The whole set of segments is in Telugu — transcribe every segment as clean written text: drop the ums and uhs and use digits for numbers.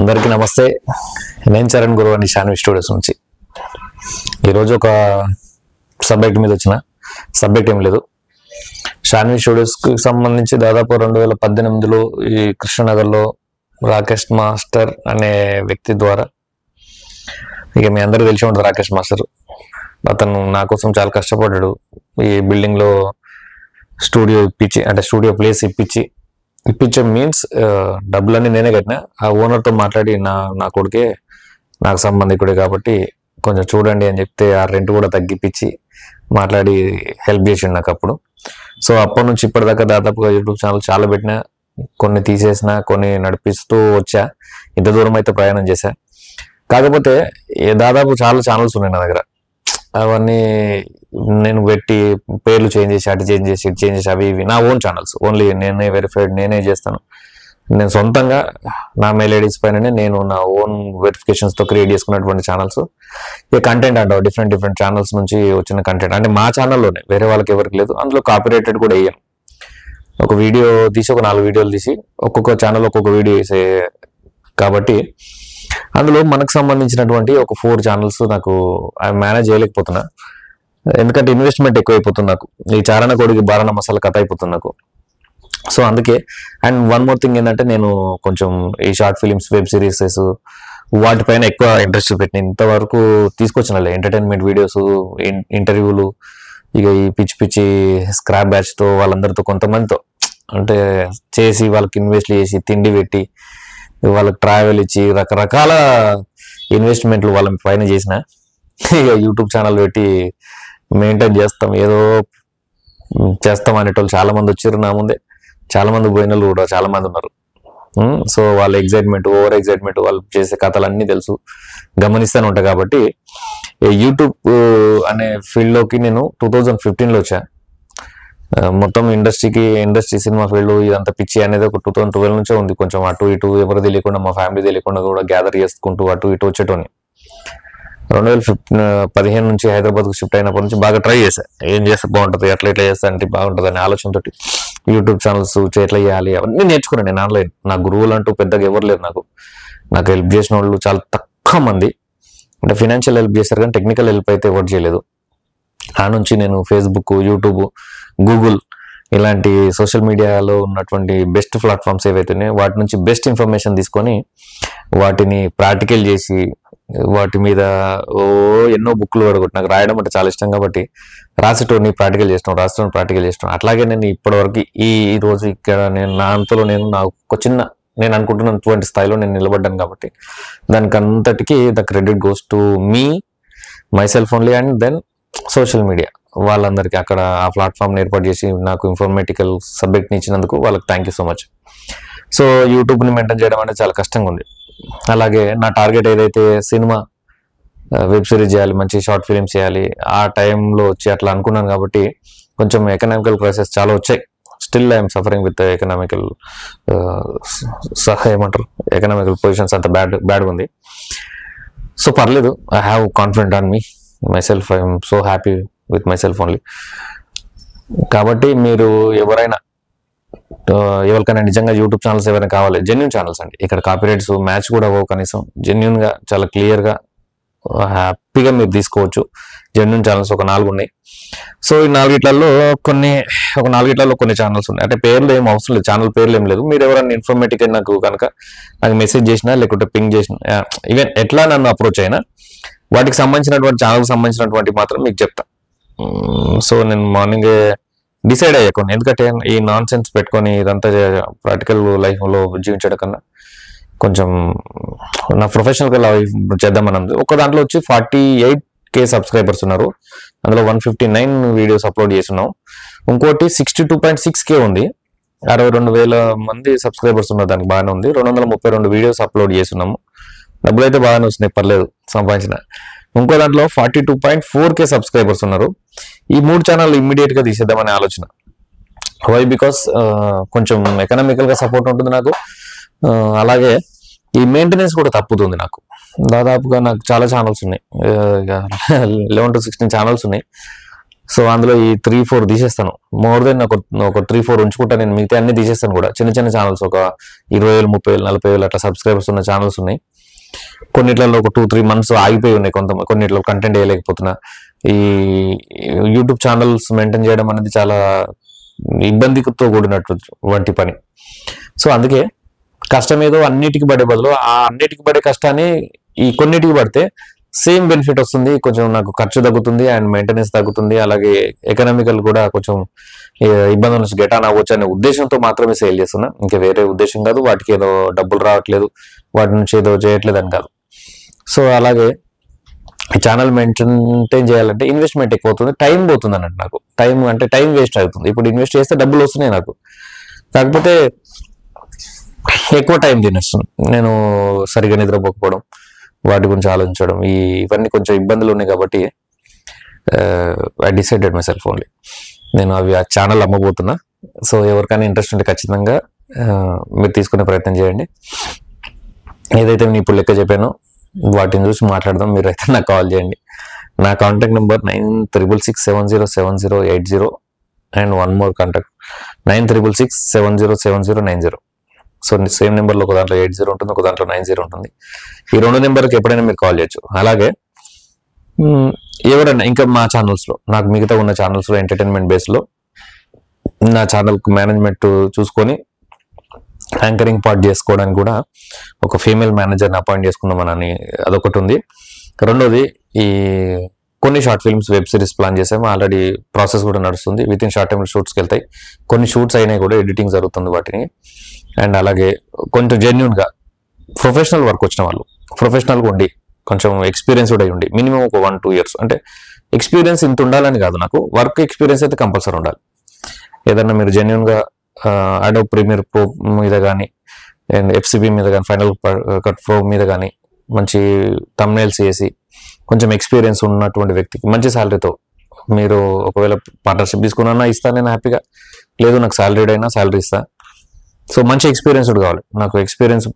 అందరికీ నమస్తే. నేను చరణ్ గురు అని శాన్వి స్టూడియోస్ నుంచి ఈరోజు ఒక సబ్జెక్ట్ మీద వచ్చిన. సబ్జెక్ట్ ఏం లేదు, శాన్వి స్టూడియోస్కి సంబంధించి దాదాపు 2018లో ఈ కృష్ణనగర్లో రాకేష్ మాస్టర్ అనే వ్యక్తి ద్వారా, ఇక మీ అందరికీ తెలిసి ఉంటుంది రాకేష్ మాస్టర్. అతను నా కోసం చాలా కష్టపడ్డాడు. ఈ బిల్డింగ్లో స్టూడియో ఇప్పించి, అంటే స్టూడియో ప్లేస్ ఇప్పించే మీన్స్ డబ్బులన్నీ నేనే కట్టినా. ఆ ఓనర్తో మాట్లాడి నా కొడుకే నాకు సంబంధికుడే కాబట్టి కొంచెం చూడండి అని చెప్తే ఆ రెంట్ కూడా తగ్గిపించి మాట్లాడి హెల్ప్ చేసిండు నాకు అప్పుడు. సో అప్పటి నుంచి ఇప్పటిదాకా దాదాపుగా యూట్యూబ్ ఛానల్ చాలా పెట్టినా, కొన్ని తీసేసిన, కొన్ని నడిపిస్తూ వచ్చా. ఇంత దూరం అయితే ప్రయాణం చేశా. కాకపోతే దాదాపు చాలా ఛానల్స్ ఉన్నాయి నా దగ్గర. అవన్నీ నేను పెట్టి పేర్లు చేంజ్ చేసి, అటు చేంజ్ చేసి, ఇటు చేంజ్ చేసి, అవి ఇవి నా ఓన్ ఛానల్స్. ఓన్లీ నేనే వెరిఫైడ్, నేనే చేస్తాను. నేను సొంతంగా నా మెయిల్ ఐడీస్ పైననే నేను నా ఓన్ వెరిఫికేషన్స్తో క్రియేట్ చేసుకున్నటువంటి ఛానల్స్. ఇక కంటెంట్ అంటావు, డిఫరెంట్ ఛానల్స్ నుంచి వచ్చిన కంటెంట్ అంటే మా ఛానల్లోనే, వేరే వాళ్ళకి ఎవరికి లేదు. అందులో కాపీరైటెడ్ కూడా వేయను. ఒక వీడియో తీసి, ఒక 4 వీడియోలు తీసి, ఒక్కొక్క ఛానల్ ఒక్కొక్క వీడియో వేసే కాబట్టి అందులో మనకు సంబంధించినటువంటి ఒక 4 ఛానల్స్ నాకు మేనేజ్ చేయలేకపోతున్నా. ఎందుకంటే ఇన్వెస్ట్మెంట్ ఎక్కువైపోతుంది నాకు. ఈ చారణ కోడికి బారణ మసాలా కథ అయిపోతుంది నాకు. సో అందుకే. అండ్ వన్ మోర్ థింగ్ ఏంటంటే, నేను కొంచెం ఈ షార్ట్ ఫిలిమ్స్, వెబ్ సిరీసెస్ వాటిపైన ఎక్కువ ఇంట్రెస్ట్ పెట్టిన. ఇంతవరకు తీసుకొచ్చినలే ఎంటర్టైన్మెంట్ వీడియోస్, ఇంటర్వ్యూలు, ఇక ఈ పిచ్చి స్క్రాప్ బ్యాచ్తో వాళ్ళందరితో, కొంతమందితో అంటే చేసి, వాళ్ళకి ఇన్వెస్ట్ చేసి, తిండి పెట్టి, వాళ్ళకి ట్రావెల్ ఇచ్చి, రకరకాల ఇన్వెస్ట్మెంట్లు వాళ్ళ పైన చేసిన. ఇక యూట్యూబ్ ఛానల్ పెట్టి మెయింటైన్ చేస్తాం, ఏదో చేస్తాం అనేటోళ్ళు చాలా మంది వచ్చారు నా ముందే. చాలా మంది పోయిన వాళ్ళు కూడా చాలా మంది ఉన్నారు. సో వాళ్ళ ఎగ్జైట్మెంట్, ఓవర్ ఎగ్జైట్మెంట్, వాళ్ళు చేసే కథలు అన్నీ తెలుసు, గమనిస్తూనే ఉంటాయి. కాబట్టి యూట్యూబ్ అనే ఫీల్డ్లోకి నేను 2015లో వచ్చా. మొత్తం ఇండస్ట్రీ సినిమా ఫీల్డ్ ఇదంతా పిచ్చి అనేది ఒక 2012 నుంచే ఉంది. కొంచెం అటు ఇటు ఎవరు తెలియకుండా, మా ఫ్యామిలీ తెలియకుండా కూడా గ్యాదర్ చేసుకుంటూ అటు ఇటు వచ్చేటోని. 2015 నుంచి హైదరాబాద్కు షిఫ్ట్ అయినప్పటి నుంచి బాగా ట్రై చేశా. ఏం చేస్తే బాగుంటుంది, ఎట్లా చేస్తా అంటే బాగుంటుంది అనే ఆలోచనతో యూట్యూబ్ ఛానల్స్ ఎట్లా చేయాలి అవన్నీ నేర్చుకున్నాను నేను ఆన్లైన్. నా గురువులు అంటూ పెద్దగా ఎవరు లేరు నాకు హెల్ప్ చేసిన వాళ్ళు చాలా తక్కువ మంది. అంటే ఫినాన్షియల్ హెల్ప్ చేశారు కానీ టెక్నికల్ హెల్ప్ అయితే ఎవరు చేయలేదు. ఆ నుంచి నేను ఫేస్బుక్, యూట్యూబ్, గూగుల్ ఇలాంటి సోషల్ మీడియాలో ఉన్నటువంటి బెస్ట్ ప్లాట్ఫామ్స్ ఏవైతున్నాయో వాటి నుంచి బెస్ట్ ఇన్ఫర్మేషన్ తీసుకొని వాటిని ప్రాక్టికల్ చేసి, వాటి మీద ఎన్నో బుక్లు పడగొట్టి, నాకు రాయడం అంటే చాలా ఇష్టం కాబట్టి రాసేటోని ప్రాక్టికల్ చేస్తాను. అట్లాగే నేను ఇప్పటివరకు ఈ రోజు ఇక్కడ నేను నా అంతలో నాకు చిన్న, నేను అనుకుంటున్నటువంటి స్థాయిలో నేను నిలబడ్డాను కాబట్టి దానికి అంతటికి the credit goes to me, myself only. And then social media వాళ్ళందరికీ అక్కడ ఆ ప్లాట్ఫామ్ని ఏర్పాటు చేసి నాకు ఇన్ఫర్మేటికల్ సబ్జెక్ట్ని ఇచ్చినందుకు వాళ్ళకి thank you so much. So యూట్యూబ్ని మెయింటైన్ చేయడం అనేది చాలా కష్టంగా ఉంది. అలాగే నా టార్గెట్ ఏదైతే సినిమా, వెబ్ సిరీస్ చేయాలి, మంచి షార్ట్ ఫిలిమ్స్ చేయాలి, ఆ టైంలో వచ్చి అట్లా అనుకున్నాను కాబట్టి కొంచెం ఎకనామికల్ క్రైసిస్ చాలా వచ్చాయి. Still I'm suffering with economical positions అంత బ్యాడ్గా ఉంది. సో పర్లేదు, I have confident on me myself. I am so happy with myself only. కాబట్టి మీరు ఎవరికైనా నిజంగా యూట్యూబ్ ఛానల్స్ ఎవరైనా కావాలి, జెన్యూన్ ఛానల్స్ అండి. ఇక్కడ కాపీరైట్స్ మ్యాచ్ కూడా అవ్వవు. కనీసం జెన్యూన్గా, చాలా క్లియర్గా, హ్యాపీగా మీరు తీసుకోవచ్చు. జెన్యూన్ ఛానల్స్ ఒక 4 ఉన్నాయి. సో ఈ 4 కొన్ని ఛానల్స్ ఉన్నాయి. అంటే పేర్లు ఏం అవసరం లేదు, ఛానల్ పేర్లు ఏం లేదు. మీరు ఎవరైనా ఇన్ఫర్మేటివ్ నాకు మెసేజ్ చేసినా, లేకుంటే పింగ్ చేసినా, ఈవెన్ ఎట్లా నన్ను అప్రోచ్ అయినా వాటికి సంబంధించినటువంటి ఛానల్కి సంబంధించినటువంటి మాత్రం మీకు చెప్తా. సో నేను మార్నింగే డిసైడ్ అయ్యాను, ఎందుకంటే ఈ నాన్ సెన్స్ పెట్టుకొని ఇదంతా ప్రాక్టికల్ లైఫ్లో జీవించడం కన్నా కొంచెం నా ప్రొఫెషనల్ లైఫ్ చేద్దామన్నది. ఒక దాంట్లో వచ్చి 48K సబ్స్క్రైబర్స్ ఉన్నారు. అందులో 159 వీడియోస్ అప్లోడ్ చేస్తున్నాం. ఇంకోటి 62.6K ఉంది. 62,000 మంది సబ్స్క్రైబర్స్ ఉన్నారు. దానికి బాగానే ఉంది. 232 వీడియోస్ అప్లోడ్ చేస్తున్నాము. డబ్బులు అయితే బాగానే వస్తున్నాయి, పర్లేదు సంపాదించిన. ఇంకో దాంట్లో 42.4K సబ్స్క్రైబర్స్ ఉన్నారు. ఈ 3 ఛానల్ ఇమ్మీడియట్గా తీసేద్దామనే ఆలోచన. వై? బికాస్ కొంచెం ఎకనామికల్గా సపోర్ట్ ఉంటుంది నాకు. అలాగే ఈ మెయింటెనెన్స్ కూడా తప్పుతుంది నాకు. దాదాపుగా నాకు చాలా ఛానల్స్ ఉన్నాయి, 11 to 16 ఛానల్స్ ఉన్నాయి. సో అందులో ఈ 3-4 తీసేస్తాను. మోర్ దెన్ ఒక 3-4 ఉంచుకుంటా. నేను మిగతా అన్ని తీసేస్తాను కూడా. చిన్న చిన్న ఛానల్స్ ఒక 20,000, 30,000, 40,000 అట్లా సబ్స్క్రైబర్స్ ఉన్న ఛానల్స్ ఉన్నాయి. కొన్నిట్లలో ఒక 2-3 months ఆగిపోయి ఉన్నాయి. కొన్నిట్లో కంటెంట్ వేయలేకపోతున్నా. ఈ యూట్యూబ్ ఛానల్స్ మెయింటైన్ చేయడం అనేది చాలా ఇబ్బందితో కూడినటువంటి పని. సో అందుకే కష్టం ఏదో అన్నిటికి పడే బదులు ఆ అన్నిటికి పడే కష్టాన్ని ఈ కొన్నిటికి పడితే సేమ్ బెనిఫిట్ వస్తుంది. కొంచెం నాకు ఖర్చు తగ్గుతుంది అండ్ మెయింటెనెన్స్ తగ్గుతుంది. అలాగే ఎకనామికల్ కూడా కొంచెం ఇబ్బందుల నుంచి గెట్ ఆన్ అవ్వచ్చు అనే ఉద్దేశంతో మాత్రమే సేల్ చేస్తున్నా. ఇంకా వేరే ఉద్దేశం కాదు. వాటికి ఏదో డబ్బులు రావట్లేదు, వాటి నుంచి ఏదో చేయట్లేదు అని కాదు. సో అలాగే ఈ ఛానల్ మెయింటైన్ చేయాలంటే ఇన్వెస్ట్మెంట్ ఎక్కువ అవుతుంది, టైం పోతుంది అన్నట్టు. నాకు టైం వేస్ట్ అవుతుంది. ఇప్పుడు ఇన్వెస్ట్ చేస్తే డబ్బులు వస్తున్నాయి నాకు, కాకపోతే ఎక్కువ టైం తినేస్తుంది. నేను సరిగా నిద్రపోకపోవడం, వాటి గురించి ఆలోచించడం, ఇవన్నీ కొంచెం ఇబ్బందులు ఉన్నాయి. కాబట్టి I decided my self only. నేను ఆ ఛానల్ అమ్మబోతున్నా. సో ఎవరికైనా ఇంట్రెస్ట్ ఉంటే ఖచ్చితంగా మీరు తీసుకునే ప్రయత్నం చేయండి. ఏదైతే నేను ఇప్పుడు లెక్క చెప్పానో వాటిని చూసి మాట్లాడదాం. మీరైతే నాకు కాల్ చేయండి. నా contact number 9666707080 and one more contact 9666707090. So same నెంబర్లో ఒక దాంట్లో 80 ఉంటుంది, ఒక దాంట్లో 90 ఉంటుంది. ఈ 2 నెంబర్కి ఎప్పుడైనా మీరు కాల్ చేయొచ్చు. అలాగే ఎవరైనా ఇంకా మా ఛానల్స్లో, నాకు మిగతా ఉన్న ఛానల్స్లో ఎంటర్టైన్మెంట్ బేస్లో నా ఛానల్కి మేనేజ్మెంట్ చూసుకొని యాంకరింగ్ పార్ట్ చేసుకోవడానికి కూడా ఒక ఫీమేల్ మేనేజర్ని అపాయింట్ చేసుకుందామని అదొకటి ఉంది. రెండోది ఈ కొన్ని short films, web series plan చేసాము. ఆల్రెడీ ప్రాసెస్ కూడా నడుస్తుంది. విత్ ఇన్ షార్ట్ టైం షూట్స్కి వెళ్తాయి. కొన్ని షూట్స్ అయినాయి కూడా, ఎడిటింగ్ జరుగుతుంది వాటిని. అండ్ అలాగే కొంచెం జెన్యున్గా ప్రొఫెషనల్ వర్క్ వచ్చిన వాళ్ళు, ప్రొఫెషనల్గా ఉండి కొంచెం ఎక్స్పీరియన్స్ కూడా ఉండి మినిమం ఒక 1-2 years, అంటే ఎక్స్పీరియన్స్ ఇంత ఉండాలని కాదు, నాకు వర్క్ ఎక్స్పీరియన్స్ అయితే కంపల్సరీ ఉండాలి. ఏదన్నా మీరు జెన్యున్గా అడోబ్ ప్రీమియర్ ప్రో మీద కానీ అండ్ ఎఫ్సిబి మీద కానీ, ఫైనల్ కట్ ప్రో మీద కానీ మంచి థంబ్నెయిల్స్ చేసి కొంచెం ఎక్స్పీరియన్స్ ఉన్నటువంటి వ్యక్తికి మంచి శాలరీతో మీరు ఒకవేళ పార్ట్నర్షిప్ తీసుకున్నా ఇస్తా నేను హ్యాపీగా. లేదు నాకు శాలరీడ్ అయినా శాలరీ ఇస్తా. సో మంచి ఎక్స్పీరియన్స్డ్ కావాలి నాకు. ఎక్స్పీరియన్స్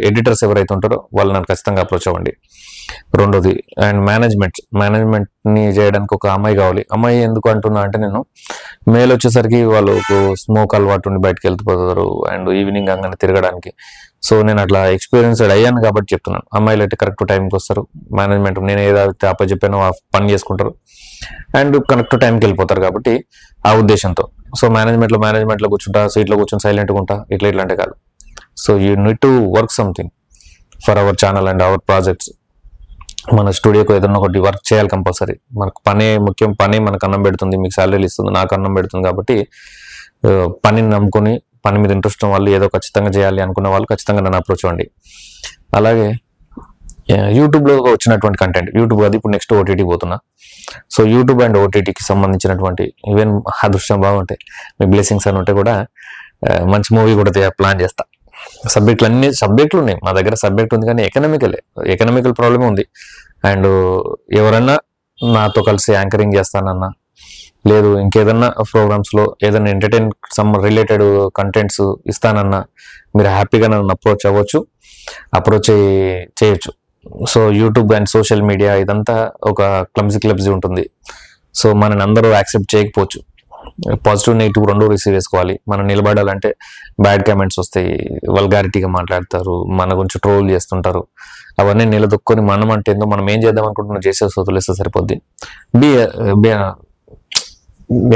ఎడిటర్స్ ఎవరైతే ఉంటారో వాళ్ళు నన్ను ఖచ్చితంగా అప్రోచ్ అవ్వండి. రెండోది అండ్ మేనేజ్మెంట్ని చేయడానికి ఒక అమ్మాయి కావాలి. అమ్మాయి ఎందుకు అంటున్నా అంటే, నేను మేల్ వచ్చేసరికి వాళ్ళు స్మోక్ అలవాటు ఉండి బయటకు వెళ్ళిపోతారు అండ్ ఈవినింగ్ అంగనే తిరగడానికి. సో నేను అట్లా ఎక్స్పీరియన్స్డ్ అయ్యాను కాబట్టి చెప్తున్నాను. అమ్మాయిలు అయితే కరెక్ట్ టైంకి వస్తారు. మేనేజ్మెంట్ నేను ఏదైతే అప్పచెప్పానో ఆ పని చేసుకుంటారు అండ్ కరెక్ట్ టైంకి వెళ్ళిపోతారు. కాబట్టి ఆ ఉద్దేశంతో సో మేనేజ్మెంట్లో కూర్చుంటా, సీట్లో కూర్చొని సైలెంట్గా ఉంటా, ఇట్లా అంటే కాదు. So you need to work something for our channel and our projects. మన స్టూడియోకి ఏదైనా ఒకటి వర్క్ చేయాలి కంపల్సరీ. మనకు పనే ముఖ్యం. పని మనకు అన్నం పెడుతుంది, మీకు శాలరీలు ఇస్తుంది, నాకు అన్నం పెడుతుంది. కాబట్టి పనిని నమ్ముకొని పని మీద ఇంట్రెస్ట్ ఉన్న వాళ్ళు, ఏదో ఖచ్చితంగా చేయాలి అనుకున్న వాళ్ళు ఖచ్చితంగా నన్ను అప్రోచ్ అవ్వండి. అలాగే యూట్యూబ్లో వచ్చినటువంటి కంటెంట్, యూట్యూబ్ అది ఇప్పుడు నెక్స్ట్ ఓటీటీ పోతున్నా. సో యూట్యూబ్ అండ్ ఓటీటీకి సంబంధించినటువంటి ఈవెన్ అదృష్టం బాగుంటే, మీ బ్లెస్సింగ్స్ అని ఉంటే కూడా మంచి మూవీ కూడా ప్లాన్ చేస్తా. సబ్జెక్టులు ఉన్నాయి మా దగ్గర. సబ్జెక్ట్ ఉంది కానీ ఎకనామికల్ ప్రాబ్లమే ఉంది. అండ్ ఎవరన్నా నాతో కలిసి యాంకరింగ్ చేస్తానన్నా, లేదు ఇంకేదన్నా ప్రోగ్రామ్స్లో ఏదైనా ఎంటర్టైన్ రిలేటెడ్ కంటెంట్స్ ఇస్తానన్నా మీరు హ్యాపీగా నన్ను అప్రోచ్ అవ్వచ్చు, అప్రోచ్ చేయొచ్చు. So YouTube and social media ఇదంతా ఒక క్లబ్జీ ఉంటుంది. సో మనని అందరూ యాక్సెప్ట్ చేయకపోవచ్చు. పాజిటివ్ నెగిటివ్ రెండు రిసీవ్ చేసుకోవాలి. మనం నిలబడాలంటే బ్యాడ్ కామెంట్స్ వస్తాయి, వల్గారిటీగా మాట్లాడతారు, మన గురించి ట్రోల్ చేస్తుంటారు. అవన్నీ నిలదొక్కుని మనం అంటే ఏందో, మనం ఏం చేద్దాం అనుకుంటున్నా చేసేసి వదిలేస్తే సరిపోద్ది.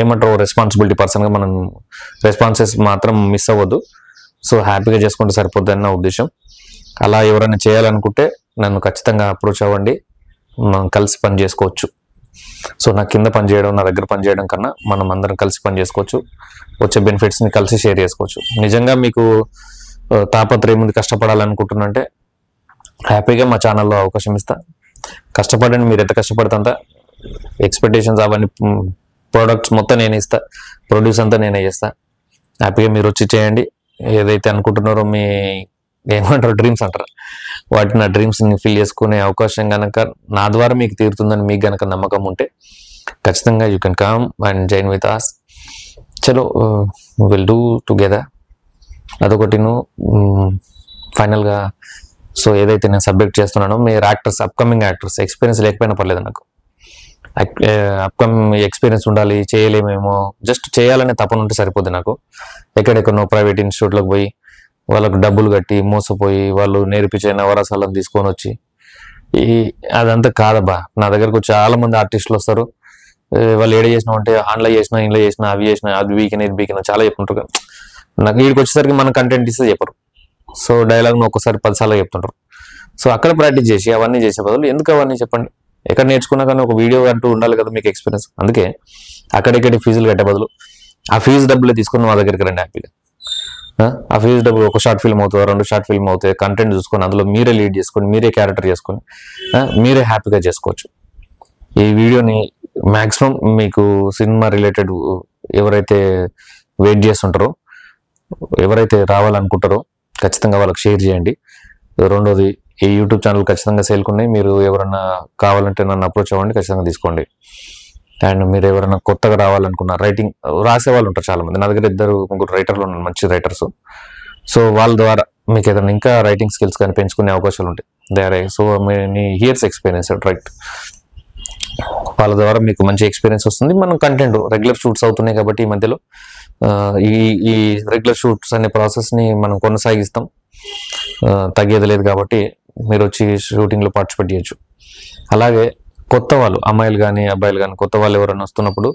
ఏమంటారు, రెస్పాన్సిబిలిటీ పర్సన్గా మనం రెస్పాన్సెస్ మాత్రం మిస్ అవ్వద్దు. సో హ్యాపీగా చేసుకుంటే సరిపోద్ది అన్న ఉద్దేశం. అలా ఎవరైనా చేయాలనుకుంటే నన్ను ఖచ్చితంగా అప్రోచ్ అవ్వండి, మనం కలిసి పని చేసుకోవచ్చు. సో నా కింద పని చేయడం, నా దగ్గర పని చేయడం కన్నా మనం అందరం కలిసి పని చేసుకోవచ్చు. వచ్చే బెనిఫిట్స్ని కలిసి షేర్ చేసుకోవచ్చు. నిజంగా మీకు తాపత్రయం ఉంది, కష్టపడాలనుకుంటున్నంటే హ్యాపీగా మా ఛానల్లో అవకాశం ఇస్తా. కష్టపడండి. మీరు ఎంత కష్టపడుతుందా ఎక్స్పెక్టేషన్స్ అవన్నీ ప్రోడక్ట్స్ మొత్తం నేనే ఇస్తా, ప్రొడ్యూస్ అంతా నేనే చేస్తా. హ్యాపీగా మీరు వచ్చి చేయండి. ఏదైతే అనుకుంటున్నారో మీ ఏమంటారు డ్రీమ్స్ అంటారు, వాటి నా డ్రీమ్స్ని ఫిల్ చేసుకునే అవకాశం కనుక నా ద్వారా మీకు తీరుతుందని మీకు కనుక నమ్మకం ఉంటే ఖచ్చితంగా you can come and join with us. చలో విల్ డూ టుగెదర్. అదొకటిను. ఫైనల్గా సో ఏదైతే నేను సబ్జెక్ట్ చేస్తున్నానో, మీరు యాక్టర్స్, అప్కమింగ్ యాక్టర్స్, ఎక్స్పీరియన్స్ లేకపోయినా పర్లేదు నాకు, అప్కమింగ్ ఎక్స్పీరియన్స్ ఉండాలి, చేయలేమేమో, జస్ట్ చేయాలనే తపన ఉంటే సరిపోద్ది నాకు. ఎక్కడెక్కడో ప్రైవేట్ ఇన్స్టిట్యూట్లకు పోయి వాళ్ళకు డబ్బులు కట్టి మోసపోయి వాళ్ళు నేర్పించే నవరసాలను తీసుకొని వచ్చి అదంతా కాదబ్బా. నా దగ్గరకు చాలా మంది ఆర్టిస్టులు వస్తారు, వాళ్ళు ఏడ చేసినా అంటే ఆన్లో చేసినా, ఇంట్లో చేసినా, అవి చేసినా, అది వీకినా ఇది వీకినా చాలా చెప్తుంటారు. నాకు వీడికి వచ్చేసరికి మన కంటెంట్ ఇస్తే చెప్పరు. సో డైలాగ్ను ఒక్కసారి 10 సార్లు చెప్తుంటారు. సో అక్కడ ప్రాక్టీస్ చేసి అవన్నీ చేసే బదులు ఎందుకు అవన్నీ చెప్పండి. ఎక్కడ నేర్చుకున్నా కానీ ఒక వీడియో అంటూ ఉండాలి కదా మీకు ఎక్స్పీరియన్స్. అందుకే అక్కడిక్కడి ఫీజులు కట్టే బదులు ఆ ఫీజు డబ్బులే తీసుకుని మా దగ్గరికి రండి హ్యాపీగా. ఆ ఫీజు డబ్బులు ఒక షార్ట్ ఫిల్మ్ అవుతుంది, 2 షార్ట్ ఫిల్మ్ అవుతాయి, కంటెంట్ చూసుకొని అందులో మీరే లీడ్ చేసుకొని, మీరే క్యారెక్టర్ చేసుకొని మీరే హ్యాపీగా చేసుకోవచ్చు. ఈ వీడియోని మ్యాక్సిమం మీకు సినిమా రిలేటెడ్ ఎవరైతే వెయిట్ చేస్తుంటారో, ఎవరైతే రావాలనుకుంటారో ఖచ్చితంగా వాళ్ళకి షేర్ చేయండి. రెండోది, ఈ యూట్యూబ్ ఛానల్ ఖచ్చితంగా సేల్కున్నాయి. మీరు ఎవరన్నా కావాలంటే నన్ను అప్రోచ్ అవ్వండి, ఖచ్చితంగా తీసుకోండి. అండ్ మీరు ఎవరైనా కొత్తగా రావాలనుకున్న రైటింగ్ రాసే వాళ్ళు ఉంటారు చాలా మంది. నా దగ్గర 2-3 రైటర్లు ఉన్నారు, మంచి రైటర్స్. సో వాళ్ళ ద్వారా మీకు ఏదైనా ఇంకా రైటింగ్ స్కిల్స్ కానీ పెంచుకునే అవకాశాలు ఉంటాయి. సో మీ హియర్స్ ఎక్స్పీరియన్స్ రైట్, వాళ్ళ ద్వారా మీకు మంచి ఎక్స్పీరియన్స్ వస్తుంది. మనం కంటెంట్ రెగ్యులర్ షూట్స్ అవుతున్నాయి కాబట్టి ఈ మధ్యలో ఈ రెగ్యులర్ షూట్స్ అనే ప్రాసెస్ని మనం కొనసాగిస్తాం, తగ్గేది లేదు. కాబట్టి మీరు వచ్చి షూటింగ్లో పార్టిసిపేట్ చేయొచ్చు. అలాగే కొత్త వాళ్ళు, అమ్మాయిలు కానీ అబ్బాయిలు కానీ కొత్త వాళ్ళు ఎవరైనా వస్తున్నప్పుడు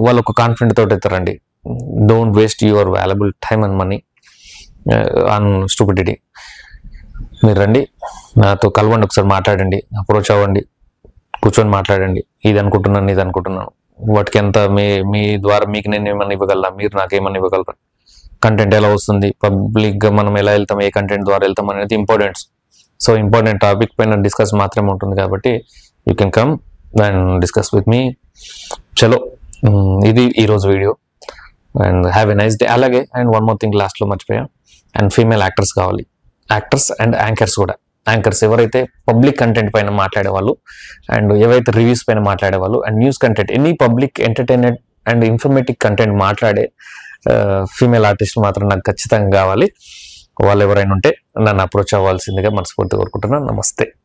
వాళ్ళు ఒక కాన్ఫిడెంట్ తోటి ఎత్తారండి. Don't waste your valuable time and money on stupidity. మీరు రండి, నాతో కలవండి, ఒకసారి మాట్లాడండి, అప్రోచ్ అవ్వండి, కూర్చొని మాట్లాడండి. ఇది అనుకుంటున్నాను, వాటికి ఎంత మీ ద్వారా మీకు నేను ఏమన్నా ఇవ్వగలరా, మీరు నాకేమన్నా ఇవ్వగలరా, కంటెంట్ ఎలా వస్తుంది, పబ్లిక్గా మనం ఎలా వెళ్తాం, ఏ కంటెంట్ ద్వారా వెళ్తాం అనేది ఇంపార్టెంట్. సో ఇంపార్టెంట్ టాపిక్ పైన డిస్కస్ మాత్రమే ఉంటుంది కాబట్టి you can come and discuss with me. చలో, ఇది ఈరోజు video. And have a nice day. అలాగే అండ్ వన్ మోర్ థింగ్ లాస్ట్లో మర్చిపోయా, అండ్ ఫీమేల్ యాక్టర్స్ కావాలి, యాక్టర్స్ అండ్ యాంకర్స్ కూడా. యాంకర్స్ ఎవరైతే పబ్లిక్ కంటెంట్ పైన మాట్లాడేవాళ్ళు, అండ్ ఎవరైతే రివ్యూస్ పైన మాట్లాడేవాళ్ళు, and news content, any public entertainment and informative content మాట్లాడే ఫీమేల్ ఆర్టిస్ట్ మాత్రం నాకు ఖచ్చితంగా కావాలి. వాళ్ళు ఎవరైనా ఉంటే నన్ను అప్రోచ్ అవ్వాల్సిందిగా మనస్ఫూర్తిగా కోరుకుంటున్నాను. నమస్తే.